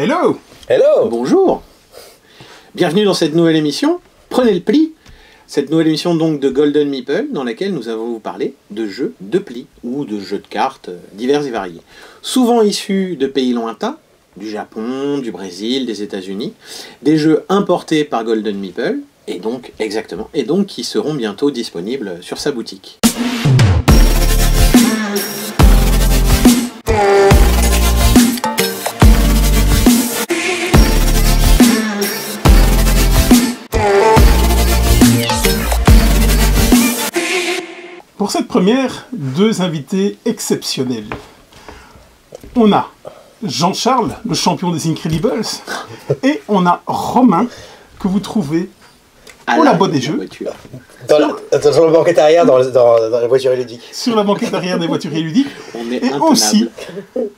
Hello! Hello! Bonjour! Bienvenue dans cette nouvelle émission, Prenez le pli. Cette nouvelle émission donc de Golden Meeple, dans laquelle nous allons vous parler de jeux de pli ou de jeux de cartes divers et variés. Souvent issus de pays lointains, du Japon, du Brésil, des États-Unis, des jeux importés par Golden Meeple, et donc qui seront bientôt disponibles sur sa boutique. Pour cette première, deux invités exceptionnels. On a Jean-Charles, le champion des Incredibles, et on a Romain, que vous trouvez au Labo des Jeux. Sur la banquette arrière, dans la voiture ludique. Sur la banquette arrière des voitures ludiques. Et aussi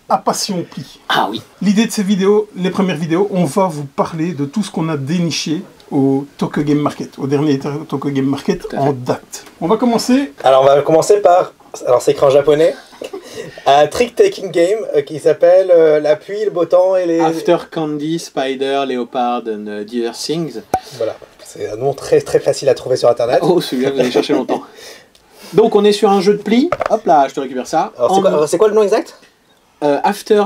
à Passion Pli. Ah oui. L'idée de ces vidéos, les premières vidéos, on va vous parler de tout ce qu'on a déniché au Tokyo Game Market, au dernier Tokyo Game Market en date. On va commencer... Alors on va commencer par, c'est écran japonais, un trick-taking game qui s'appelle La pluie, le beau temps et les... After Candy, Spider, Leopard and Other Things. Voilà, c'est un nom très très facile à trouver sur internet. Oh, celui-là vous allez chercher longtemps. Donc on est sur un jeu de pli. Hop là, je te récupère ça. Alors c'est quoi le nom exact? After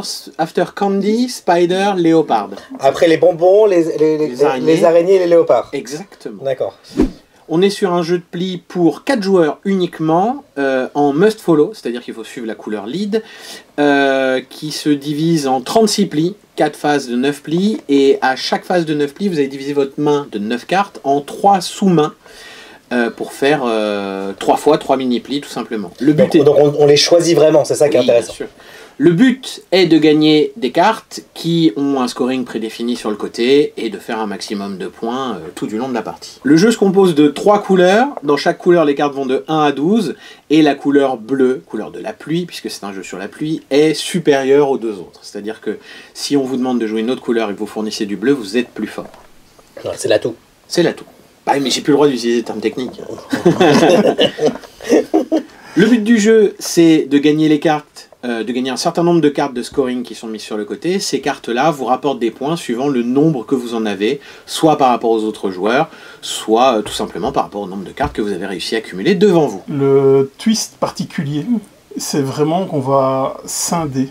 Candy, Spider, Leopard. Après les bonbons, les araignées et les léopards. Exactement. D'accord. On est sur un jeu de pli pour 4 joueurs uniquement, en must follow, c'est-à-dire qu'il faut suivre la couleur lead, qui se divise en 36 plis, 4 phases de 9 plis, et à chaque phase de 9 plis, vous allez diviser votre main de 9 cartes en 3 sous-mains, pour faire 3 fois 3 mini-plis tout simplement. Le but donc on les choisit vraiment, c'est ça qui est intéressant. Bien sûr. Le but est de gagner des cartes qui ont un scoring prédéfini sur le côté et de faire un maximum de points tout du long de la partie. Le jeu se compose de 3 couleurs. Dans chaque couleur, les cartes vont de 1 à 12. Et la couleur bleue, couleur de la pluie, puisque c'est un jeu sur la pluie, est supérieure aux deux autres. C'est-à-dire que si on vous demande de jouer une autre couleur et que vous fournissez du bleu, vous êtes plus fort. C'est l'atout. C'est l'atout. Bah, mais j'ai plus le droit d'utiliser des termes techniques. Le but du jeu, c'est de gagner les cartes, de gagner un certain nombre de cartes de scoring qui sont mises sur le côté. Ces cartes-là vous rapportent des points suivant le nombre que vous en avez, soit par rapport aux autres joueurs, soit tout simplement par rapport au nombre de cartes que vous avez réussi à accumuler devant vous. Le twist particulier, c'est vraiment qu'on va scinder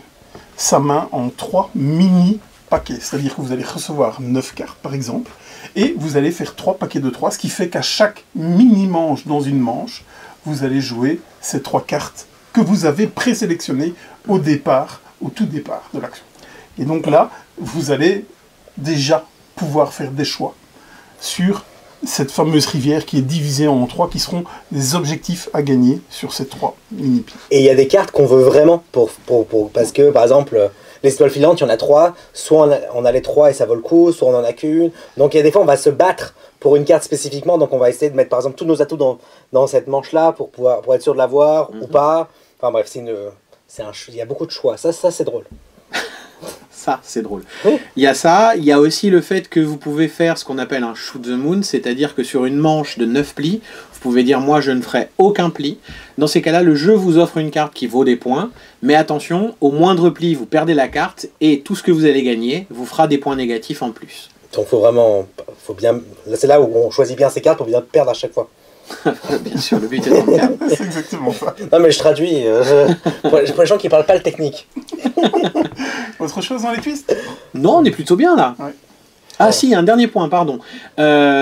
sa main en 3 mini paquets. C'est-à-dire que vous allez recevoir 9 cartes par exemple, et vous allez faire 3 paquets de 3, ce qui fait qu'à chaque mini-manche dans une manche, vous allez jouer ces 3 cartes que vous avez présélectionnées au départ, au tout départ de l'action. Et donc là, vous allez déjà pouvoir faire des choix sur cette fameuse rivière qui est divisée en 3, qui seront les objectifs à gagner sur ces 3 mini-plis. Et il y a des cartes qu'on veut vraiment, parce que par exemple... Les étoiles filantes, il y en a 3, soit on a les 3 et ça vaut le coup, soit on en a qu'une. Donc il y a des fois on va se battre pour une carte spécifiquement, donc on va essayer de mettre par exemple tous nos atouts dans cette manche-là pour être sûr de l'avoir ou pas. Enfin bref, il y a beaucoup de choix, ça c'est drôle. Ça, c'est drôle. Oui. Il y a ça, il y a aussi le fait que vous pouvez faire ce qu'on appelle un shoot the moon, c'est-à-dire que sur une manche de 9 plis, vous pouvez dire moi je ne ferai aucun pli. Dans ces cas-là, le jeu vous offre une carte qui vaut des points, mais attention, au moindre pli, vous perdez la carte et tout ce que vous allez gagner vous fera des points négatifs en plus. Donc c'est là où on choisit bien ses cartes pour bien perdre à chaque fois. Bien sûr, le but est d'en perdre. C'est exactement ça. Non mais je traduis, pour les gens qui ne parlent pas le technique. Autre chose dans les twists? Non, on est plutôt bien là. Ouais. Ah si, un dernier point, pardon.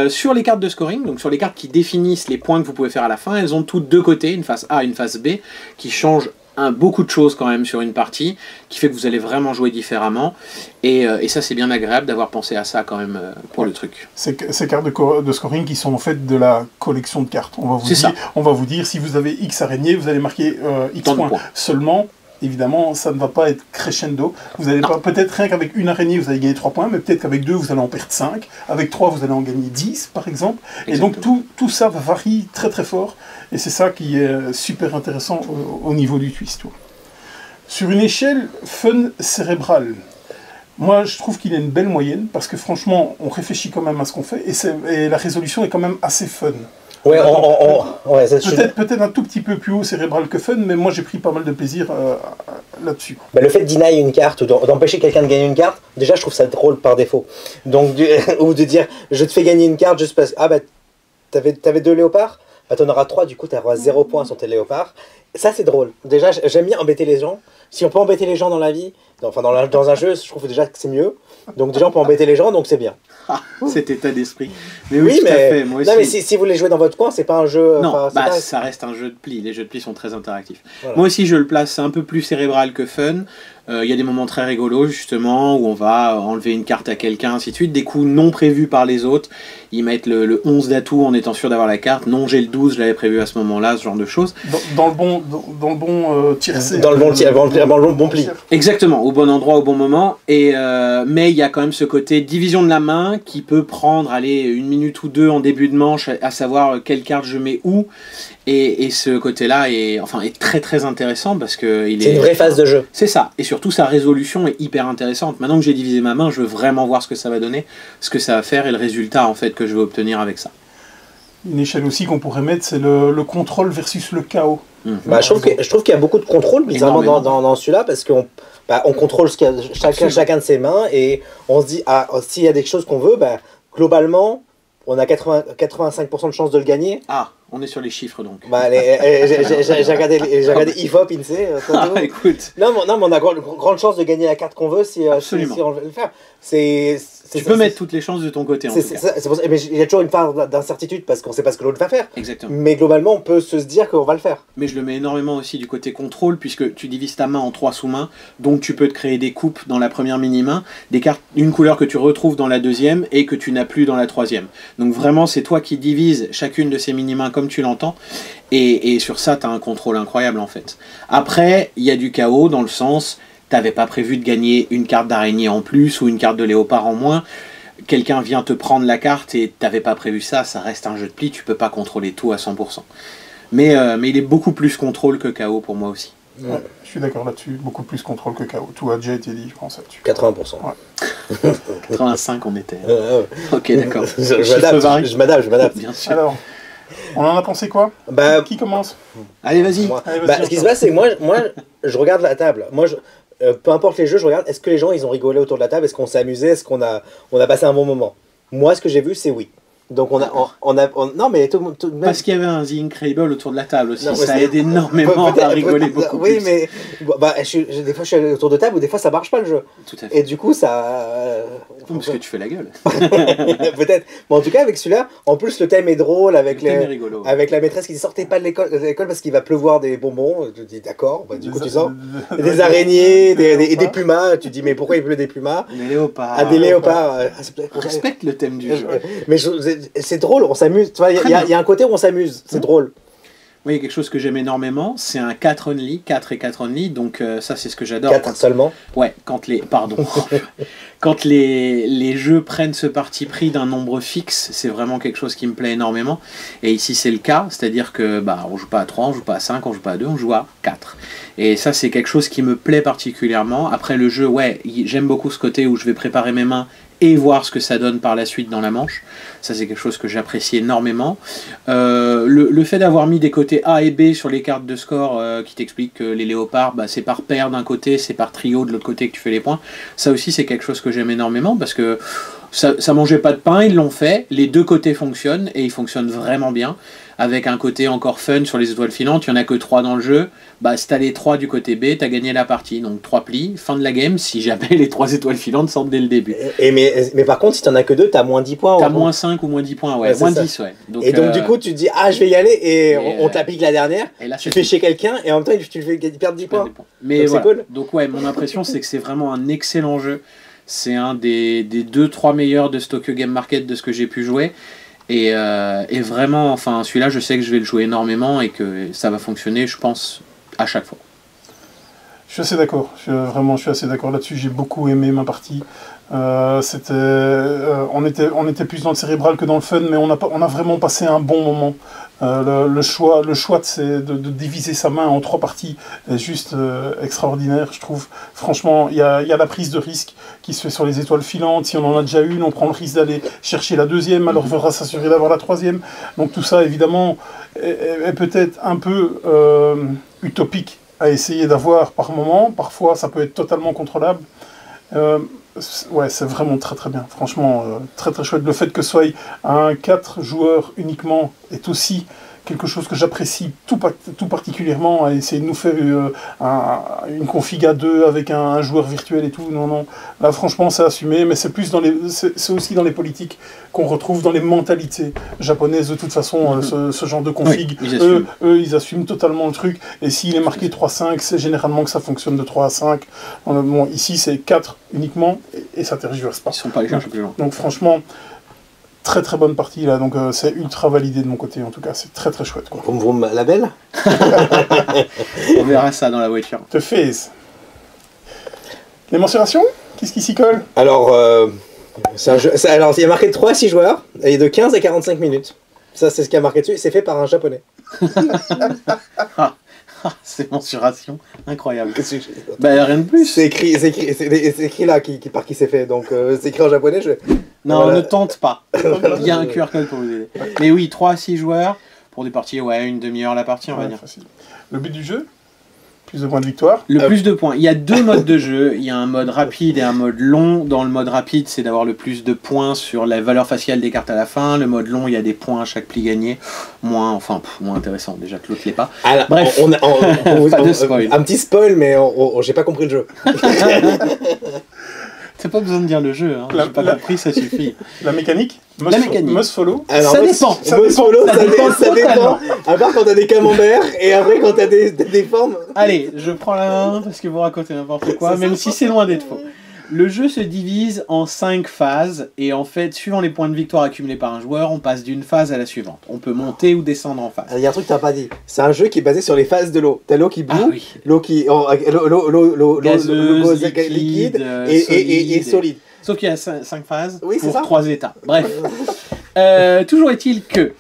Sur les cartes de scoring, donc sur les cartes qui définissent les points que vous pouvez faire à la fin, elles ont toutes deux côtés, une face A et une face B, qui changent beaucoup de choses quand même sur une partie, qui fait que vous allez vraiment jouer différemment. Et ça, c'est bien agréable d'avoir pensé à ça quand même pour le truc. Ces cartes de scoring qui sont en fait de la collection de cartes. On va vous dire, si vous avez X araignées, vous allez marquer X points. Seulement, évidemment, ça ne va pas être crescendo. Vous allez pas, peut-être rien qu'avec une araignée, vous allez gagner 3 points, mais peut-être qu'avec 2, vous allez en perdre 5. Avec 3, vous allez en gagner 10, par exemple. Exactement. Et donc, tout ça varie très très fort. Et c'est ça qui est super intéressant au niveau du twist. Sur une échelle fun cérébrale, moi, je trouve qu'il a une belle moyenne, parce que franchement, on réfléchit quand même à ce qu'on fait, et la résolution est quand même assez fun. Ouais, ouais, ça, Peut-être un tout petit peu plus haut cérébral que fun, mais moi j'ai pris pas mal de plaisir là-dessus. Bah, le fait de deny une carte ou d'empêcher quelqu'un de gagner une carte, déjà je trouve ça drôle par défaut. Donc, ou de dire je te fais gagner une carte juste parce que t'avais 2 léopards, bah t'en auras 3, du coup t'auras 0 points sur tes léopards. Ça c'est drôle. Déjà j'aime bien embêter les gens. Si on peut embêter les gens dans la vie, dans un jeu, je trouve déjà que c'est mieux. Donc déjà on peut embêter les gens, donc c'est bien. Cet état d'esprit. Mais oui, tout à mais, fait. Moi aussi. Non mais si vous voulez jouer dans votre coin, c'est pas un jeu... Non, pas... ça reste un jeu de pli. Les jeux de pli sont très interactifs. Voilà. Moi aussi, je le place un peu plus cérébral que fun. Il y a des moments très rigolos, justement, où on va enlever une carte à quelqu'un, ainsi de suite. Des coups non prévus par les autres. Ils mettent le 11 d'atout en étant sûr d'avoir la carte. Non, j'ai le 12, je l'avais prévu à ce moment-là, ce genre de choses. Dans le bon tiercé. Dans le bon pli. Exactement, au bon endroit, au bon moment. Mais il y a quand même ce côté division de la main qui peut prendre, allez, 1 minute ou 2 en début de manche, à savoir quelle carte je mets où. Et ce côté-là est très très intéressant parce que c'est une vraie phase de jeu. C'est ça. Et surtout, sa résolution est hyper intéressante. Maintenant que j'ai divisé ma main, je veux vraiment voir ce que ça va donner, ce que ça va faire et le résultat en fait que je vais obtenir avec ça. Une échelle aussi qu'on pourrait mettre, c'est le contrôle versus le chaos. Bah, je trouve qu'il y a beaucoup de contrôle bizarrement dans celui-là parce qu'on contrôle chacun de ses mains et on se dit s'il y a des choses qu'on veut, globalement on a 85% de chances de le gagner. Ah, on est sur les chiffres donc. Bah, j'ai regardé IFOP, INSEE. Écoute. Non, mais on a grande chance de gagner la carte qu'on veut si on veut le faire. Tu peux mettre toutes les chances de ton côté en tout cas. Mais il y a toujours une part d'incertitude parce qu'on ne sait pas ce que l'autre va faire. Exactement. Mais globalement, on peut se dire qu'on va le faire. Mais je le mets énormément aussi du côté contrôle puisque tu divises ta main en 3 sous-mains, donc tu peux te créer des coupes dans la première mini-main, des cartes d'une couleur que tu retrouves dans la deuxième et que tu n'as plus dans la troisième. Donc vraiment, c'est toi qui divises chacune de ces mini-mains comme tu l'entends. Et sur ça, tu as un contrôle incroyable en fait. Après, il y a du chaos dans le sens... T'avais pas prévu de gagner une carte d'araignée en plus ou une carte de léopard en moins. Quelqu'un vient te prendre la carte et t'avais pas prévu ça reste un jeu de pli, tu peux pas contrôler tout à 100%. Mais il est beaucoup plus contrôle que chaos pour moi aussi. Ouais, je suis d'accord là-dessus, beaucoup plus contrôle que chaos. Tout a déjà été dit, je pense là-dessus. 80%. Ouais. 85 on était. Ok, d'accord. Je m'adapte. Bien sûr. Alors, on en a pensé quoi? Qui commence? Allez, vas-y. Ce qui se passe, c'est que moi, je regarde la table. Moi, peu importe les jeux, je regarde, est-ce que les gens ils ont rigolé autour de la table, est-ce qu'on s'est amusé, est-ce qu'on a passé un bon moment. Moi, ce que j'ai vu, c'est oui. Donc non mais parce qu'il y avait un The Incredible autour de la table aussi, non, ça aide énormément à rigoler beaucoup oui, plus. mais des fois je suis autour de table ou des fois ça marche pas le jeu. Tout à fait. Et du coup ça... parce que tu fais la gueule. Peut-être. Mais en tout cas avec celui-là, en plus le thème est drôle avec avec la maîtresse qui dit sortez pas de l'école parce qu'il va pleuvoir des bonbons. Je dis d'accord, du coup tu sors. Des araignées, et des pumas, tu dis mais pourquoi il pleut des pumas? Des léopards. Ah, des léopards. Respecte le thème du jeu. Mais c'est drôle, on s'amuse. Tu vois, il y a un côté où on s'amuse, c'est drôle. Oui, il y a quelque chose que j'aime énormément, c'est un 4 only, 4 et 4 only, donc ça c'est ce que j'adore. 4 seulement. Ouais, quand les jeux prennent ce parti pris d'un nombre fixe, c'est vraiment quelque chose qui me plaît énormément. Et ici c'est le cas, c'est-à-dire que on joue pas à 3, on joue pas à 5, on joue pas à 2, on joue à 4. Et ça c'est quelque chose qui me plaît particulièrement. Après le jeu, j'aime beaucoup ce côté où je vais préparer mes mains et voir ce que ça donne par la suite dans la manche. Ça c'est quelque chose que j'apprécie énormément. Le fait d'avoir mis des côtés A et B sur les cartes de score qui t'expliquent que les léopards, c'est par paire d'un côté, c'est par trio de l'autre côté que tu fais les points. Ça aussi c'est quelque chose que j'aime énormément parce que ça mangeait pas de pain, ils l'ont fait, les deux côtés fonctionnent et ils fonctionnent vraiment bien. Avec un côté encore fun sur les étoiles filantes, il n'y en a que 3 dans le jeu. Si t'as les 3 du côté B, t'as gagné la partie. Donc 3 plis, fin de la game, si jamais les 3 étoiles filantes sortent dès le début. Mais par contre, si t'en as que 2, t'as moins 10 points. T'as moins 5 ou moins 10 points, ouais. Moins 10, ouais. Donc, et donc du coup, tu te dis, je vais y aller, et on te la pique la dernière. Et là, tu fais chez quelqu'un, et en même temps, tu le fais perdre 10 points. Mais donc, voilà. Donc mon impression, c'est que c'est vraiment un excellent jeu. C'est un des 2-3 meilleurs de ce Tokyo Game Market de ce que j'ai pu jouer. Et vraiment, celui-là, je sais que je vais le jouer énormément et que ça va fonctionner, je pense, à chaque fois. Je suis assez d'accord. Je suis assez d'accord là-dessus. J'ai beaucoup aimé ma partie. On était plus dans le cérébral que dans le fun, mais on a vraiment passé un bon moment. Le choix de diviser sa main en 3 parties est juste extraordinaire, je trouve. Franchement, il y a la prise de risque qui se fait sur les étoiles filantes. Si on en a déjà une, on prend le risque d'aller chercher la deuxième, alors on devra s'assurer d'avoir la troisième. Donc tout ça, évidemment, est peut-être un peu utopique à essayer d'avoir par moment. Parfois, ça peut être totalement contrôlable. Ouais, c'est vraiment très très bien. Franchement, très très chouette. Le fait que ce soit un 4 joueurs uniquement est aussi quelque chose que j'apprécie tout particulièrement, à essayer de nous faire une config à 2 avec un joueur virtuel et tout. Non. Là, franchement, c'est assumé, mais c'est aussi dans les politiques qu'on retrouve, dans les mentalités japonaises. De toute façon, ce genre de config, oui, ils assument totalement le truc. Et s'il est marqué 3-5, c'est généralement que ça fonctionne de 3 à 5. Bon, ici, c'est 4 uniquement, et ça ne tergiverse pas. Ils ne sont pas allés chercher plus loin. Donc, franchement, très très bonne partie là, donc c'est ultra validé de mon côté en tout cas, c'est très très chouette quoi. Vroom vroom label. On verra ça dans la voiture. The Phase. Les mensurations, qu'est-ce qui s'y colle? Alors, alors il y a marqué 3 à 6 joueurs, et de 15 à 45 minutes. Ça c'est ce qui a marqué dessus, c'est fait par un japonais. C'est mensuration, incroyable. Bah rien de plus. C'est écrit là par qui c'est fait, donc c'est écrit en japonais. Non, ne tente pas. Il y a un QR code pour vous aider. Mais oui, 3 à 6 joueurs, pour des parties, ouais, une demi-heure la partie, on va dire. Facile. Le but du jeu? Plus de points de victoire. Le plus de points. Il y a 2 modes de jeu. Il y a un mode rapide et un mode long. Dans le mode rapide, c'est d'avoir le plus de points sur la valeur faciale des cartes à la fin. Le mode long, il y a des points à chaque pli gagné. Moins intéressant déjà que l'autre l'est pas. Alors, bref, pas de spoil. Un petit spoil, mais j'ai pas compris le jeu. T'as pas besoin de dire le jeu, hein. J'ai pas compris, ça suffit. La mécanique? La mécanique. Must follow. Alors, ça dépend. Ça dépend. À part quand t'as des camemberts et après quand t'as des formes. Allez, je prends la main parce que vous racontez n'importe quoi, même si c'est loin d'être faux. Le jeu se divise en 5 phases et en fait, suivant les points de victoire accumulés par un joueur, on passe d'une phase à la suivante. On peut monter ou descendre en phase. Il y a un truc que t'as pas dit. C'est un jeu qui est basé sur les phases de l'eau. T'as l'eau qui boue, oui. L'eau qui gazeuse, liquide et solide. Sauf qu'il y a 5 phases oui, pour 3 états. Bref. Toujours est-il que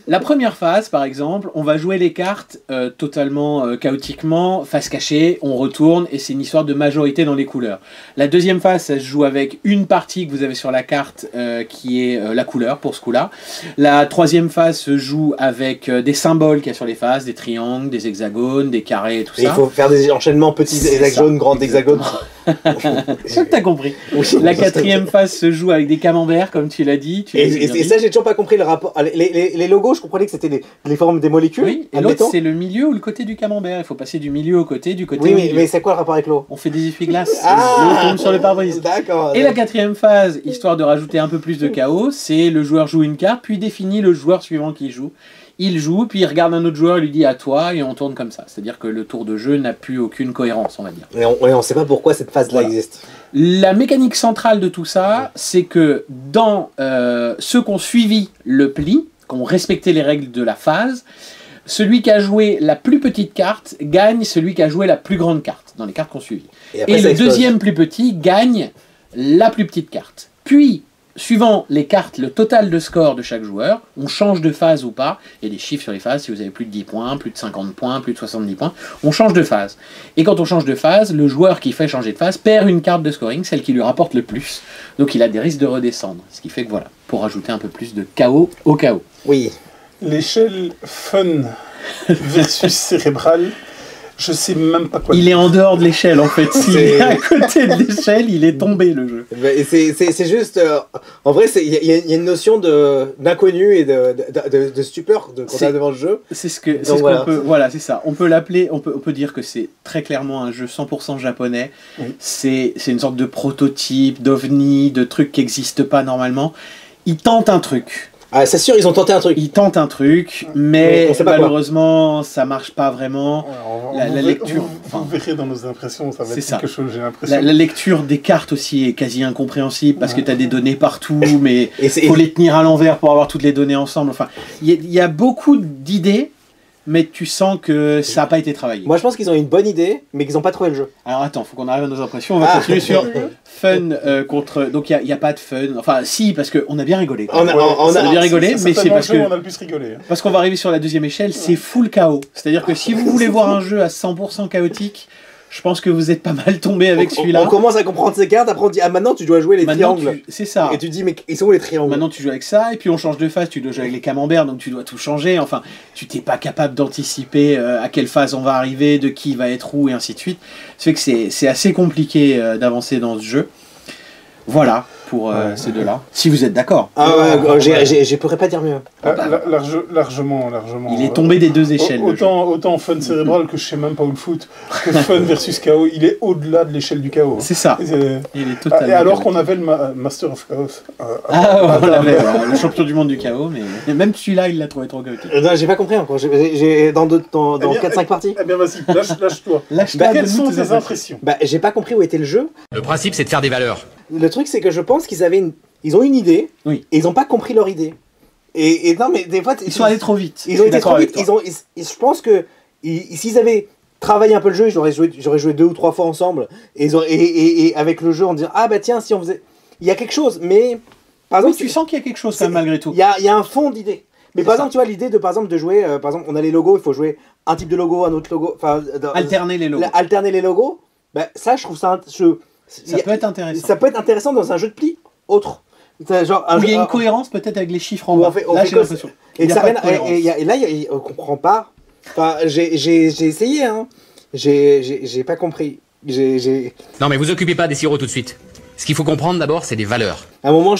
la première phase, par exemple, on va jouer les cartes totalement chaotiquement, face cachée, on retourne, et c'est une histoire de majorité dans les couleurs. La deuxième phase, ça se joue avec une partie que vous avez sur la carte qui est la couleur, pour ce coup-là. La troisième phase se joue avec des symboles qu'il y a sur les phases, des triangles, des hexagones, des carrés et tout ça. Il faut faire des enchaînements, petits hexagones, grands hexagones. Je crois que t'as compris. La quatrième phase se joue avec des camemberts, comme tu l'as dit. Et ça, j'ai toujours pas compris le rapport. Les logos, je comprenais que c'était les formes des molécules. Oui, et l'autre, c'est le milieu ou le côté du camembert. Il faut passer du milieu au côté, du côté oui, au milieu. Mais c'est quoi le rapport avec l'eau? On fait des essuie-glaces. L'eau tombe sur le pare-brise. D'accord. Et la quatrième phase, histoire de rajouter un peu plus de chaos, c'est le joueur joue une carte, puis définit le joueur suivant qui joue. Il joue, puis il regarde un autre joueur et lui dit à toi, et on tourne comme ça. C'est-à-dire que le tour de jeu n'a plus aucune cohérence, on va dire. Et on ne sait pas pourquoi cette phase-là existe. La mécanique centrale de tout ça, c'est que dans ceux qui ont suivi le pli, qui ont respecté les règles de la phase, celui qui a joué la plus petite carte gagne celui qui a joué la plus grande carte, dans les cartes qu'on suivi. Et le deuxième plus petit gagne la plus petite carte. Puis, suivant les cartes, le total de score de chaque joueur, on change de phase ou pas, il y a des chiffres sur les phases, si vous avez plus de 10 points, plus de 50 points, plus de 70 points, on change de phase. Et quand on change de phase, le joueur qui fait changer de phase perd une carte de scoring, celle qui lui rapporte le plus. Donc il a des risques de redescendre. Ce qui fait que voilà, pour rajouter un peu plus de chaos au chaos. Oui. L'échelle fun versus cérébrale, je sais même pas quoi. Il est en dehors de l'échelle en fait. S'il est à côté de l'échelle, il est tombé le jeu. C'est juste. En vrai, il y a une notion d'inconnu et de stupeur quand on est devant le jeu. C'est ce qu'on peut. Voilà, c'est ça. On peut l'appeler. On peut dire que c'est très clairement un jeu 100% japonais. Oui. C'est une sorte de prototype, d'ovni, de truc qui n'existe pas normalement. Il tente un truc. Ah, c'est sûr, ils ont tenté un truc. Ils tentent un truc, mais malheureusement, ça marche pas vraiment. La lecture... Vous verrez dans nos impressions, ça va être quelque chose, j'ai l'impression. La lecture des cartes aussi est quasi incompréhensible, parce que tu as des données partout, mais il faut les tenir à l'envers pour avoir toutes les données ensemble. Enfin, il y a beaucoup d'idées, mais tu sens que ça n'a pas été travaillé. Moi je pense qu'ils ont une bonne idée, mais qu'ils n'ont pas trouvé le jeu. Alors attends, faut qu'on arrive à nos impressions. On va continuer sur fun contre. Donc il n'y a pas de fun. Enfin, si, parce qu'on a bien rigolé. On a bien rigolé, mais c'est parce que. On a le plus rigolé. Hein. Parce qu'on va arriver sur la deuxième échelle, c'est full chaos. C'est-à-dire que si vous voulez voir un jeu à 100% chaotique, je pense que vous êtes pas mal tombé avec celui-là. On commence à comprendre ces cartes, après on dit ah maintenant tu dois jouer les triangles. C'est ça. Et tu dis mais ils sont où les triangles? Maintenant tu joues avec ça, et puis on change de phase, tu dois jouer avec les camemberts, donc tu dois tout changer. Enfin, tu t'es pas capable d'anticiper à quelle phase on va arriver, de qui va être où, et ainsi de suite. Ça fait que c'est assez compliqué d'avancer dans ce jeu. Voilà pour ces deux-là. Si vous êtes d'accord. Ah ouais, je pourrais pas dire mieux. Largement. Il est tombé des deux échelles. Autant fun cérébral que je sais même pas où le foot, que fun versus chaos, il est au-delà de l'échelle du chaos. C'est ça. Il est totalement. Et alors qu'on avait le Master of Chaos. On l'avait, le champion du monde du chaos, mais même celui-là, il l'a trouvé trop chaotique. Non, j'ai pas compris encore. J'ai dans 4-5 parties. Eh bien, vas-y, lâche-toi. Quelles sont tes impressions? J'ai pas compris où était le jeu. Le principe, c'est de faire des valeurs. Le truc, c'est que je pense qu'ils ont une idée, oui. Et ils ont pas compris leur idée. Et non, mais des fois, ils sont allés trop vite. Ils ont été trop vite. Je pense que s'ils avaient travaillé un peu le jeu, j'aurais joué 2 ou 3 fois ensemble, et avec le jeu, on dirait ah bah tiens, si on faisait, il y a quelque chose, mais par exemple, tu sens qu'il y a quelque chose quand même malgré tout. Il y a un fond d'idée. Mais par exemple, tu vois l'idée de par exemple de jouer, par exemple, on a les logos, il faut jouer un type de logo, un autre logo, enfin alterner les logos. Alterner les logos. Bah, ça, je trouve ça peut être intéressant. Ça peut être intéressant dans un jeu de pli autre. Genre où il y a une cohérence peut-être avec les chiffres en bas. Là, j'ai l'impression. Et là, on comprend pas. Enfin, j'ai essayé, hein. J'ai pas compris. Non, mais vous occupez pas des sirops tout de suite. Ce qu'il faut comprendre d'abord, c'est des valeurs. À un moment,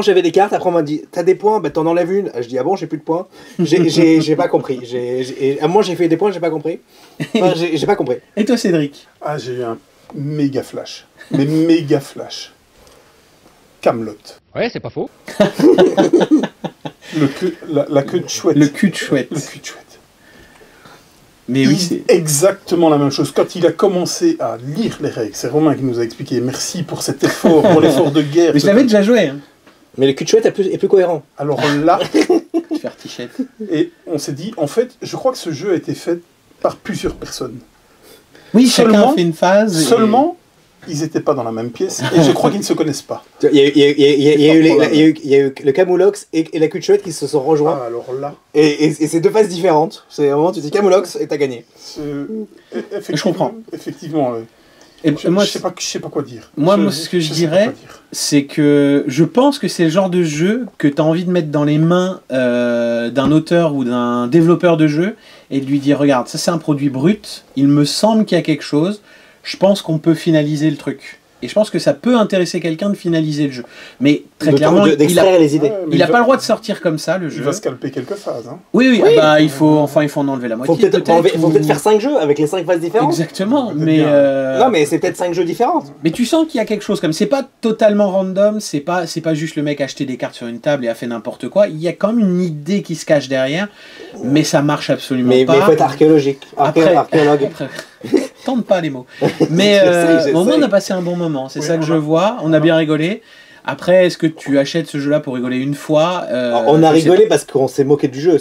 j'avais des cartes. Après, on m'a dit, t'as des points, bah t'en enlèves une. Je dis, ah bon, j'ai plus de points. J'ai pas compris. À un moment, j'ai fait des points, j'ai pas compris. Enfin, j'ai pas compris. Et toi, Cédric? Ah, j'ai eu un méga flash. Mais méga flash. Camelot. Ouais, c'est pas faux. La queue de chouette. Le cul de chouette. Le cul de chouette. Mais oui, c'est exactement la même chose. Quand il a commencé à lire les règles, c'est Romain qui nous a expliqué. Merci pour cet effort, pour l'effort de guerre. Mais je l'avais déjà joué. Hein. Mais le cul de chouette est plus cohérent. Alors là, Fertichette. Et on s'est dit, en fait, je crois que ce jeu a été fait par plusieurs personnes. Oui, chacun fait une phase. Seulement, ils n'étaient pas dans la même pièce et je crois qu'ils ne se connaissent pas. Il y a eu le Camoulox et la queue de chouette qui se sont rejoints. Ah, alors là. Et c'est deux phases différentes. C'est un moment tu dis Camoulox et t'as gagné. Je comprends. Effectivement. Moi, je sais pas quoi dire. Moi, ce que je dirais, c'est que je pense que c'est le genre de jeu que tu as envie de mettre dans les mains d'un auteur ou d'un développeur de jeu et de lui dire, regarde, ça c'est un produit brut, il me semble qu'il y a quelque chose, je pense qu'on peut finaliser le truc. Et je pense que ça peut intéresser quelqu'un de finaliser le jeu. Mais très clairement, les idées. Il n'a pas le droit de sortir comme ça, le jeu. Il va scalper quelques phases. Hein. Oui, il faut en enlever la moitié. Il faut peut-être faire 5 jeux avec les 5 phases différentes. Exactement, mais... Non, mais c'est peut-être 5 jeux différents. Mais tu sens qu'il y a quelque chose comme... C'est pas totalement random, c'est pas juste le mec a acheté des cartes sur une table et a fait n'importe quoi. Il y a quand même une idée qui se cache derrière, mais ça marche absolument pas. Mais il faut être archéologique. Archéologue. Tente pas les mots. Mais au moins on a passé un bon moment, c'est ça que je vois, on a bien rigolé. Après, est-ce que tu achètes ce jeu-là pour rigoler une fois On a rigolé parce qu'on s'est moqué du jeu,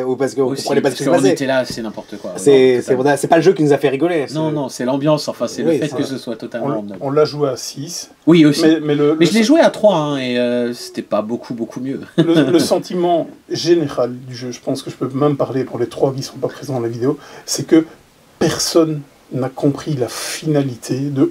ou parce qu'on comprenait pas ce qui se passait. On était là, c'est n'importe quoi. C'est pas le jeu qui nous a fait rigoler. Non, c'est l'ambiance, enfin c'est le fait que ce soit totalement random. On l'a joué à 6. Oui, aussi. Mais je l'ai joué à 3, hein, et c'était pas beaucoup mieux. Le sentiment général du jeu, je pense que je peux même parler pour les 3 qui sont pas présents dans la vidéo, c'est que personne n'a compris la finalité de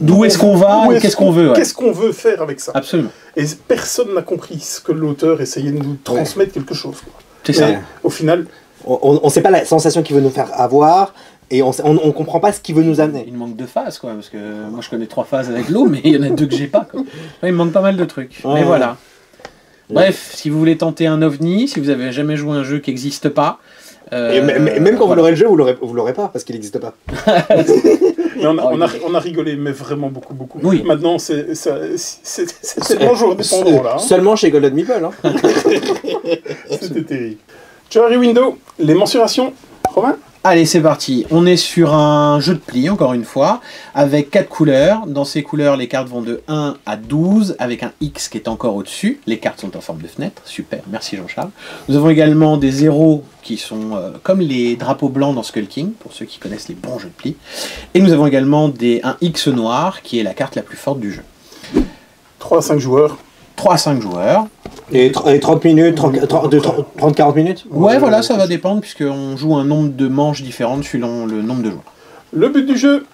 d'où est-ce qu'on va et qu'est-ce qu'on veut. Qu'est-ce qu'on veut faire avec ça. Absolument. Et personne n'a compris ce que l'auteur essayait de nous transmettre quelque chose. C'est ça. Au final... On ne sait pas la sensation qu'il veut nous faire avoir et on ne comprend pas ce qu'il veut nous amener. Il manque de phases, quoi, parce que moi je connais 3 phases avec l'eau, mais il y en a 2 que j'ai pas. Quoi. Il me manque pas mal de trucs. Mais voilà. Bref, si vous voulez tenter un ovni, si vous avez jamais joué à un jeu qui n'existe pas, et même quand vous l'aurez le jeu, vous l'aurez pas parce qu'il n'existe pas. on a rigolé, mais vraiment beaucoup. Oui. Maintenant, c'est tellement jour dépendant là. Seulement chez Golden Meeple. Hein. C'était terrible. Cherry Window, les mensurations, Romain. Allez, c'est parti. On est sur un jeu de pli, encore une fois, avec 4 couleurs. Dans ces couleurs, les cartes vont de 1 à 12, avec un X qui est encore au-dessus. Les cartes sont en forme de fenêtre. Super, merci Jean-Charles. Nous avons également des zéros qui sont comme les drapeaux blancs dans Skull King, pour ceux qui connaissent les bons jeux de pli. Et nous avons également un X noir, qui est la carte la plus forte du jeu. 3 à 5 joueurs. 3 à 5 joueurs. Et 30 minutes, 30-40 minutes. Ouais, voilà, ça va dépendre, puisqu'on joue un nombre de manches différentes selon le nombre de joueurs. Le but du jeu.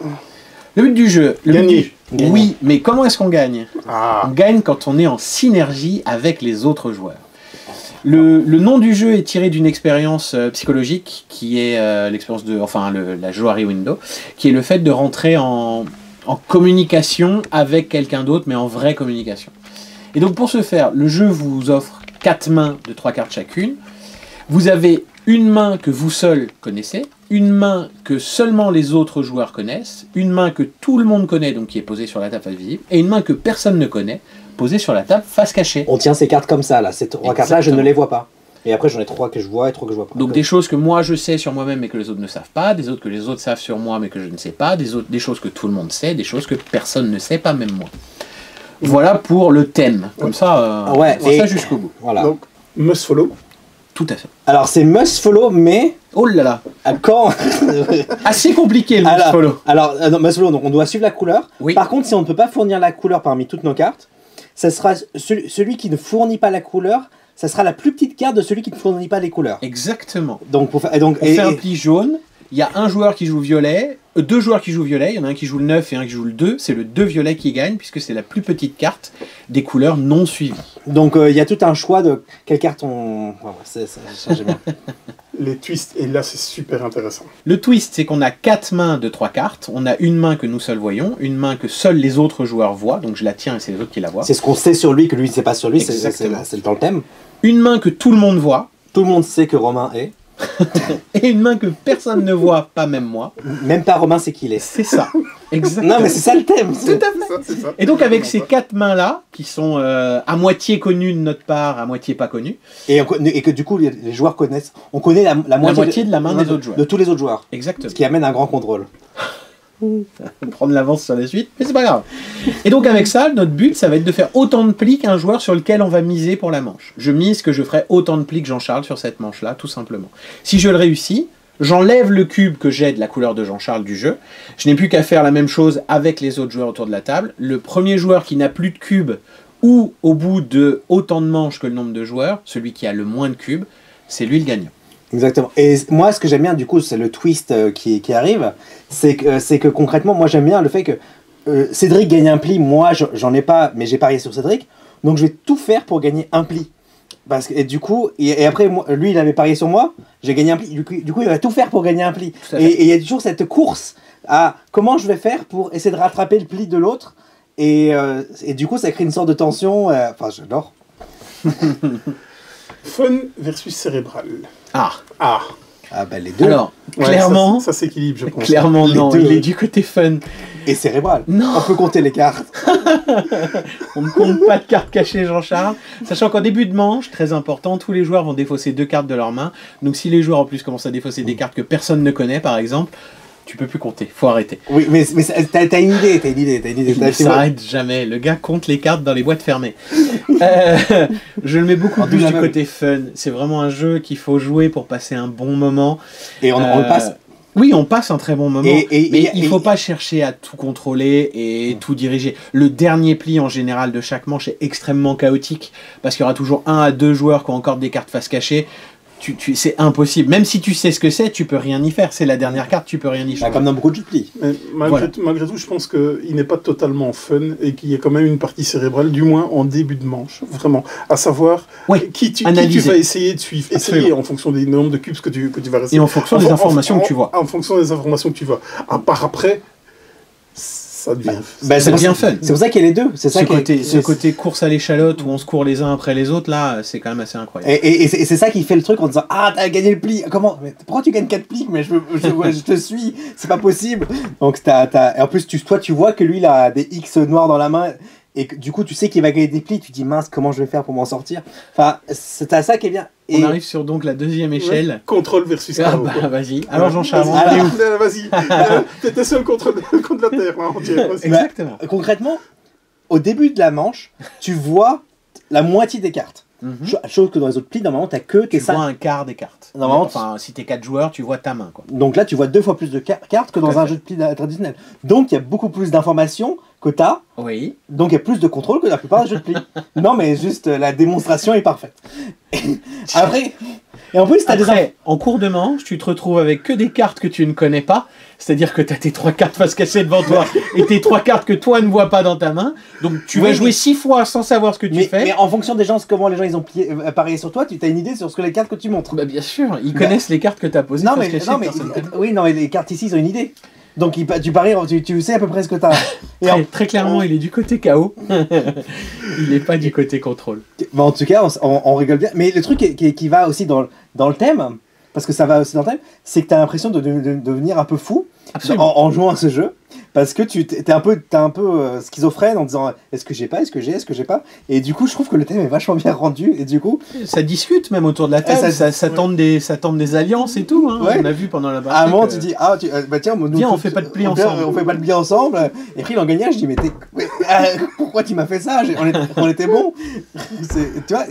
Le but du jeu. Gagner. Oui, mais comment est-ce qu'on gagne? Ah. On gagne quand on est en synergie avec les autres joueurs. Le nom du jeu est tiré d'une expérience psychologique qui est l'expérience de, la Johari Window, qui est le fait de rentrer en communication avec quelqu'un d'autre, mais en vraie communication. Et donc pour ce faire, le jeu vous offre 4 mains de 3 cartes chacune. Vous avez une main que vous seul connaissez, une main que seulement les autres joueurs connaissent, une main que tout le monde connaît, donc qui est posée sur la table face visible, et une main que personne ne connaît, posée sur la table face cachée. On tient ces cartes comme ça, là. Ces 3 cartes-là, je ne les vois pas. Et après, j'en ai 3 que je vois et 3 que je vois pas. Donc des choses que moi je sais sur moi-même mais que les autres ne savent pas, des autres que les autres savent sur moi mais que je ne sais pas, des choses que tout le monde sait, des choses que personne ne sait, pas même moi. Voilà pour le thème. Comme ça, on va ça jusqu'au bout. Voilà. Donc, must follow. Tout à fait. Alors, c'est must follow, mais Oh là là, quand assez compliqué le must follow. Alors, non, must follow, donc on doit suivre la couleur. Oui. Par contre, si on ne peut pas fournir la couleur parmi toutes nos cartes, ça sera celui qui ne fournit pas la couleur, ça sera la plus petite carte de celui qui ne fournit pas les couleurs. Exactement. Donc, on fait un pli jaune, il y a un joueur qui joue violet, 2 joueurs qui jouent violet, il y en a un qui joue le 9 et un qui joue le 2, c'est le 2 violet qui gagne puisque c'est la plus petite carte des couleurs non suivies. Donc il y a tout un choix de quelle carte on... Ouais, ça j'aime bien. Les twists, et là c'est super intéressant. Le twist, c'est qu'on a 4 mains de 3 cartes, on a une main que nous seuls voyons, une main que seuls les autres joueurs voient, donc je la tiens et c'est les autres qui la voient. C'est ce qu'on sait sur lui que lui ne sait pas sur lui, c'est dans le thème. Une main que tout le monde voit, Tout le monde sait que Romain est. et une main que personne ne voit, pas même moi. Même pas Romain sait qui il est. C'est ça, exactement. Non mais c'est ça le thème. Tout à fait. C'est ça. Et donc avec ces 4 mains-là, qui sont à moitié connues de notre part, à moitié pas connues, Et que du coup les joueurs connaissent. On connaît la moitié de la main des autres joueurs. De tous les autres joueurs. Exactement. Ce qui amène un grand contrôle. Prendre l'avance sur la suite, mais c'est pas grave. Et donc avec ça, notre but, ça va être de faire autant de plis qu'un joueur sur lequel on va miser pour la manche. Je mise que je ferai autant de plis que Jean-Charles sur cette manche-là, tout simplement. Si je le réussis, j'enlève le cube que j'ai de la couleur de Jean-Charles du jeu. Je n'ai plus qu'à faire la même chose avec les autres joueurs autour de la table. Le premier joueur qui n'a plus de cube, ou au bout de autant de manches que le nombre de joueurs, celui qui a le moins de cubes, c'est lui le gagnant. Exactement. Et moi, ce que j'aime bien, du coup, c'est le twist qui arrive. C'est que concrètement, moi, j'aime bien le fait que Cédric gagne un pli. Moi, j'en ai pas, mais j'ai parié sur Cédric. Donc, je vais tout faire pour gagner un pli. Parce que, et du coup, et après, moi, lui, il avait parié sur moi. J'ai gagné un pli. Du coup, il va tout faire pour gagner un pli. Et il y a toujours cette course à comment je vais faire pour essayer de rattraper le pli de l'autre. Et du coup, ça crée une sorte de tension. Enfin, j'adore. Fun versus cérébral. Ah bah les deux. Alors, Ouais, clairement, ça s'équilibre, je pense. clairement Les non, deux. il est du côté fun. Et cérébral. Non. On peut compter les cartes. On ne compte pas de cartes cachées, Jean-Charles. Sachant qu'en début de manche, très important, tous les joueurs vont défausser 2 cartes de leur main. Donc si les joueurs en plus commencent à défausser des cartes que personne ne connaît, par exemple, tu peux plus compter, faut arrêter. Oui, mais t'as une idée, Il ne s'arrête jamais, le gars compte les cartes dans les boîtes fermées. Je le mets beaucoup En plus double du aveugle. côté fun. C'est vraiment un jeu qu'il faut jouer pour passer un bon moment. Et on le passe. Oui, on passe un très bon moment, Et mais il ne faut pas chercher à tout contrôler et tout diriger. Le dernier pli en général de chaque manche est extrêmement chaotique parce qu'il y aura toujours 1 à 2 joueurs qui ont encore des cartes face cachée. C'est impossible. Même si tu sais ce que c'est, tu peux rien y faire. C'est la dernière carte, tu peux rien y Bah, changer. comme dans beaucoup de jeux de pli. Mais Voilà. malgré tout, je pense qu'il n'est pas totalement fun et qu'il y a quand même une partie cérébrale, du moins en début de manche, vraiment. À savoir Oui, qui tu analyser. vas essayer de suivre. Essayer Absolument. en fonction des nombres de cubes que tu vas rester. Et en fonction des informations que tu vois. En fonction des informations que tu vois. À part après, ça devient. Bah, C'est bien fun. C'est pour ça qu'il y a les deux. C'est ça Ce côté course à l'échalote où on se court les uns après les autres, là, c'est quand même assez incroyable. Et c'est ça qui fait le truc en disant ah t'as gagné le pli. Comment? Mais pourquoi tu gagnes 4 plis? Mais je te suis. C'est pas possible. Donc et en plus toi tu vois que lui il a des X noirs dans la main. et que, du coup tu sais qu'il va gagner des plis, tu dis mince comment je vais faire pour m'en sortir. Enfin c'est à ça qui est bien. On arrive sur donc la deuxième échelle. Ouais. Contrôle versus Ah chaos, bah quoi. vas-y. Alors Jean-Charles, on Vas-y, est où? vas-y. T'étais seul contre la Terre, hein, entière. Vas-y. Exactement. Concrètement, au début de la manche, tu vois la moitié des cartes. Chose que dans les autres plis, normalement, t'as que tes Tu 5. vois un quart des cartes. Normalement, Enfin, si t'es 4 joueurs, tu vois ta main, quoi. Donc là, tu vois 2 fois plus de cartes que Tout dans à un fait. jeu de plis traditionnel. Donc il y a beaucoup plus d'informations que t'as. Oui. Donc il y a plus de contrôle que dans la plupart des jeux de plis. Non, mais juste la démonstration est parfaite. Après, et en plus, t'as des Après, en cours de manche, tu te retrouves avec que des cartes que tu ne connais pas. C'est-à-dire que tu as tes 3 cartes face cachée devant toi et tes 3 cartes que toi ne vois pas dans ta main. Donc tu vas Oui, jouer 6 fois sans savoir ce que tu fais. mais en fonction des gens, comment les gens ils ont parié sur toi, tu as une idée sur ce que les cartes que tu montres. Bah, bien sûr, ils connaissent les cartes que tu as posées. Non, face mais, cachée, non, mais, personne connaît. oui, non, mais les cartes ici, ils ont une idée. Donc tu paries, tu sais à peu près ce que t'as. Et Très clairement, il est du côté KO. Il n'est pas du côté contrôle. en tout cas, on rigole bien. Mais le truc qui va aussi dans le thème, parce que ça va aussi dans le thème, c'est que tu as l'impression de devenir un peu fou en jouant à ce jeu. Parce que t'es un peu schizophrène en disant est-ce que j'ai pas, est-ce que j'ai pas. Et du coup, je trouve que le thème est vachement bien rendu. Et du coup, Ça discute même autour de la table, ça tente des alliances et tout. Hein. Ouais. On a vu pendant la partie. à un moment, tu dis bah tiens, Viens, on fait pas de pli ensemble. On fait pas de pli ensemble. Et puis il en gagnait, je dis mais pourquoi tu m'as fait ça? On était bons. Tu vois,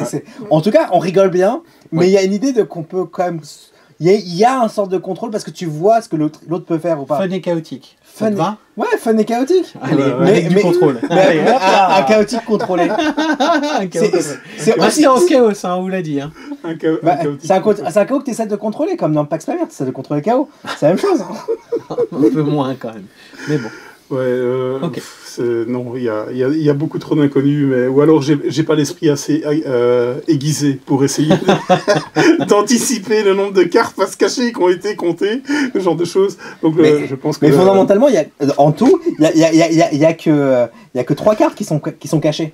en tout cas, on rigole bien. Mais il y a une idée de qu'on peut quand même. Il y a un sorte de contrôle parce que tu vois ce que l'autre peut faire ou pas. Fun et chaotique. Ça te va? Ouais, fun et chaotique. Allez, avec du contrôle. Allez, hop là. Un chaotique contrôlé. Un chaos. C'est Restez en chaos, hein, on vous l'a dit. Hein. c'est un chaos que tu essaies de contrôler, comme dans Pax Pamir, tu essaies de contrôler le chaos. C'est la même chose. Un peu moins quand même. Mais bon. Ouais, Ok. non, il y a beaucoup trop d'inconnus, mais ou alors j'ai pas l'esprit assez aiguisé pour essayer d'anticiper le nombre de cartes face cachées qui ont été comptées, ce genre de choses. Donc je pense que. Mais fondamentalement, en tout, il y a que 3 cartes qui sont cachées.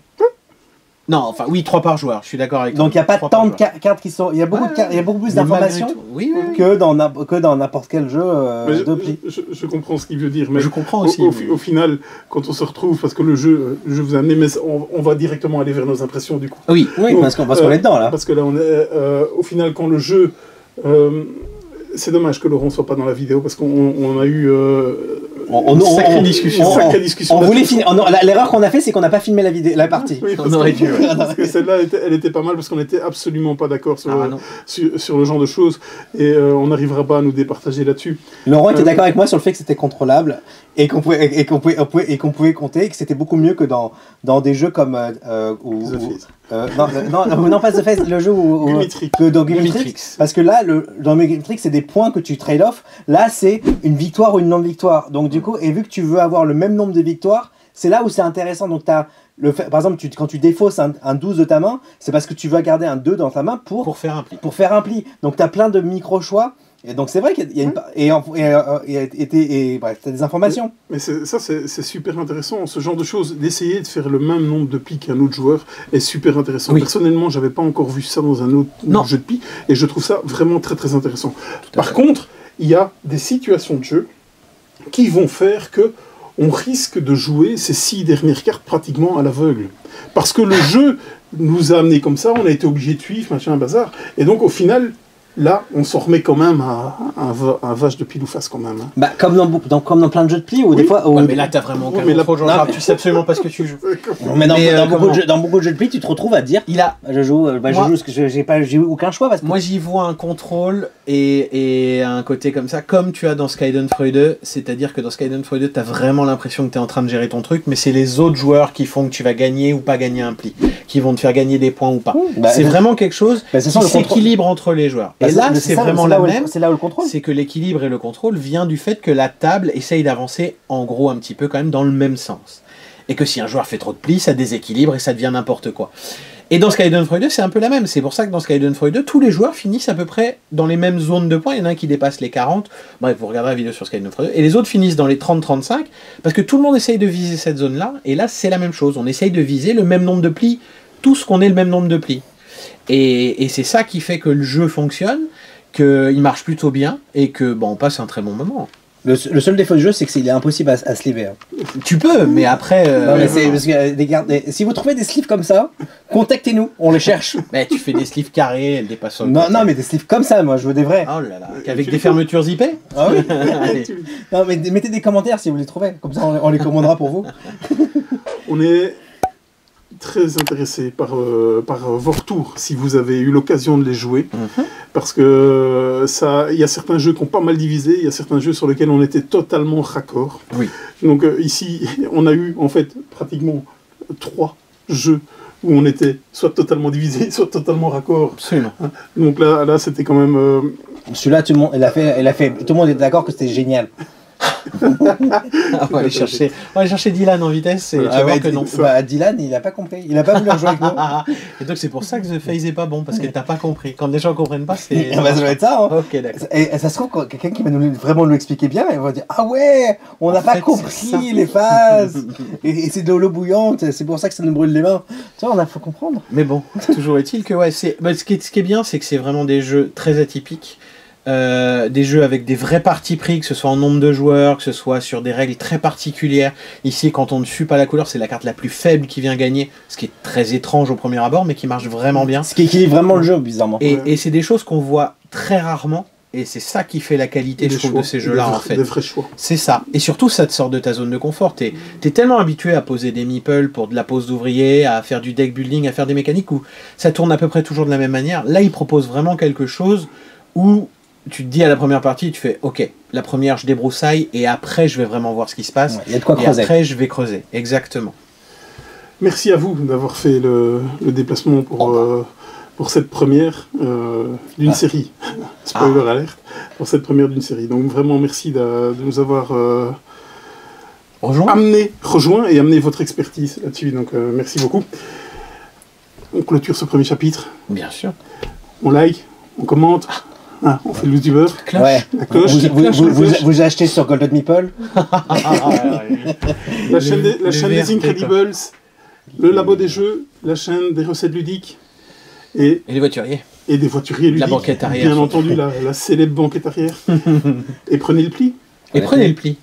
Non, enfin, oui, 3 par joueur, je suis d'accord avec toi. Donc il n'y a pas 3 tant de par joueur. cartes qui sont. Il y a beaucoup plus Mais malgré d'informations tout, oui, oui, oui. que dans n'importe quel jeu Mais de pli. je comprends ce qu'il veut dire, mais Je comprends aussi. au final, quand on se retrouve, parce que le jeu, je vous ai amené, mais on va directement aller vers nos impressions du coup. Oui. Oui, parce qu'on est dedans là. Parce que là, on est, au final, quand le jeu... c'est dommage que Laurent soit pas dans la vidéo, parce qu'on a eu... Sacrée discussion. Sacrée discussion. On voulait filmer. L'erreur qu'on a fait, c'est qu'on n'a pas filmé la partie. Oui, On aurait dû. Ouais. parce que celle-là, elle était pas mal, parce qu'on n'était absolument pas d'accord sur, Ah, non. sur le genre de choses, et on n'arrivera pas à nous départager là-dessus. Laurent était d'accord avec moi sur le fait que c'était contrôlable et qu'on pouvait compter, et que c'était beaucoup mieux que dans des jeux comme The Fizz. non, pas The Fizz, le jeu Gumitrix. dans Gumitrix, parce que là dans Gumitrix c'est des points que tu trade off. Là c'est une victoire ou une non-victoire. Donc du coup, et vu que tu veux avoir le même nombre de victoires, c'est là où c'est intéressant. Donc par exemple, quand tu défausses un 12 de ta main, c'est parce que tu veux garder un 2 dans ta main pour Pour faire un pli. faire un pli. Donc tu as plein de micro-choix. Et donc c'est vrai qu'il y a bref, t'as des informations. Mais c'est super intéressant, ce genre de choses, d'essayer de faire le même nombre de plis qu'un autre joueur est super intéressant. Oui. Personnellement, j'avais pas encore vu ça dans un autre jeu de plis, et je trouve ça vraiment très très intéressant. Par contre, il y a des situations de jeu qui vont faire que on risque de jouer ces 6 dernières cartes pratiquement à l'aveugle. Parce que le jeu nous a amené comme ça, on a été obligé de suivre, machin, bazar, et donc au final... Là, on s'en remet quand même à un vache de pile ou face quand même. Hein. Bah, comme dans plein de jeux de pli, ou des fois... Ouais, mais là, t'as vraiment aucun contrôle, Jean-Charles. Tu sais absolument pas ce que tu joues. Mais dans beaucoup de jeux de pli, tu te retrouves à dire je joue parce que j'ai eu aucun choix. Parce que... Moi, j'y vois un contrôle et un côté comme ça, comme tu as dans Skydenfreude, c'est-à-dire que dans Skydenfreude, t'as vraiment l'impression que t'es en train de gérer ton truc, mais c'est les autres joueurs qui font que tu vas gagner ou pas gagner un pli, qui vont te faire gagner des points ou pas. C'est vraiment quelque chose qui s'équilibre entre les joueurs. Et là, c'est vraiment la même. C'est là où le contrôle. C'est que l'équilibre et le contrôle vient du fait que la table essaye d'avancer en gros un petit peu quand même dans le même sens. Et que si un joueur fait trop de plis, ça déséquilibre et ça devient n'importe quoi. Et dans Skydenfreude, c'est un peu la même. C'est pour ça que dans Skydenfreude, tous les joueurs finissent à peu près dans les mêmes zones de points. Il y en a un qui dépasse les 40. Bref, vous regarderez la vidéo sur Skydenfreude. Et les autres finissent dans les 30-35. Parce que tout le monde essaye de viser cette zone-là. Et là, c'est la même chose. On essaye de viser le même nombre de plis. Tous qu'on ait le même nombre de plis. Et c'est ça qui fait que le jeu fonctionne, qu'il marche plutôt bien et que on passe un très bon moment. Le seul défaut du jeu, c'est qu'il est impossible à sleever. Hein. Tu peux, mais après... Non, mais c'est parce que si vous trouvez des sleeves comme ça, contactez-nous, on les cherche. Mais tu fais des sleeves carrés, elles dépassent sur le Non, côté. non, mais des sleeves comme ça, moi, je veux des vrais. Oh là là, avec des fermetures zippées. Ah oui. Allez. Non, mais mettez des commentaires si vous les trouvez, comme ça on les commandera pour vous. On est très intéressé par vos retours, si vous avez eu l'occasion de les jouer, parce que il y a certains jeux qui ont pas mal divisé, il y a certains jeux sur lesquels on était totalement raccord. Oui. Donc ici, on a eu en fait pratiquement 3 jeux où on était soit totalement divisé, soit totalement raccord. Absolument. Donc là c'était quand même... Celui-là, tout le monde, tout le monde est d'accord que c'était génial. On va aller chercher Dylan en vitesse et tu vas voir que non. Bah, Dylan, il a pas compris. Il a pas voulu jouer avec nous. Et donc c'est pour ça que The Phase est pas bon, parce que t'as pas compris. Quand les gens comprennent pas, c'est... Ça doit être ça. Hein. Ok, d'accord. Et ça se trouve, quand quelqu'un qui va vraiment nous l'expliquer bien, il va dire ah ouais, on n'a pas fait, compris les phases. Et c'est de l'eau bouillante, c'est pour ça que ça nous brûle les mains. Tu vois, faut comprendre. Mais bon, toujours est-il que ouais, ce qui est bien, c'est que c'est vraiment des jeux très atypiques. Des jeux avec des vrais partis pris, que ce soit en nombre de joueurs, que ce soit sur des règles très particulières. Ici, quand on ne suit pas la couleur, c'est la carte la plus faible qui vient gagner, ce qui est très étrange au premier abord, mais qui marche vraiment bien. Ce qui équilibre vraiment le jeu, bizarrement. Et c'est des choses qu'on voit très rarement, et c'est ça qui fait la qualité, je trouve, de ces jeux-là, en fait. Des vrais choix. C'est ça. Et surtout, ça te sort de ta zone de confort. T'es tellement habitué à poser des meeples pour de la pose d'ouvrier, à faire du deck building, à faire des mécaniques, où ça tourne à peu près toujours de la même manière. Là, ils proposent vraiment quelque chose où tu te dis à la première partie, tu fais ok, la première je débroussaille et après je vais vraiment voir ce qui se passe. Ouais, y a de quoi creuser. Après je vais creuser, exactement. Merci à vous d'avoir fait le déplacement pour cette première d'une série. Spoiler alert, pour cette première d'une série. Donc vraiment merci de nous avoir rejoint et amené votre expertise là-dessus. Donc merci beaucoup. On clôture ce premier chapitre. Bien sûr. On like, on commente. On fait le youtubeur. Ouais. La cloche. Vous achetez sur Golden Meeple. La chaîne des Incredibles, le labo des jeux, la chaîne des recettes ludiques et les voituriers. Et des voituriers ludiques. La banquette arrière. Bien entendu, la célèbre banquette arrière. Et prenez le pli. Et prenez le pli.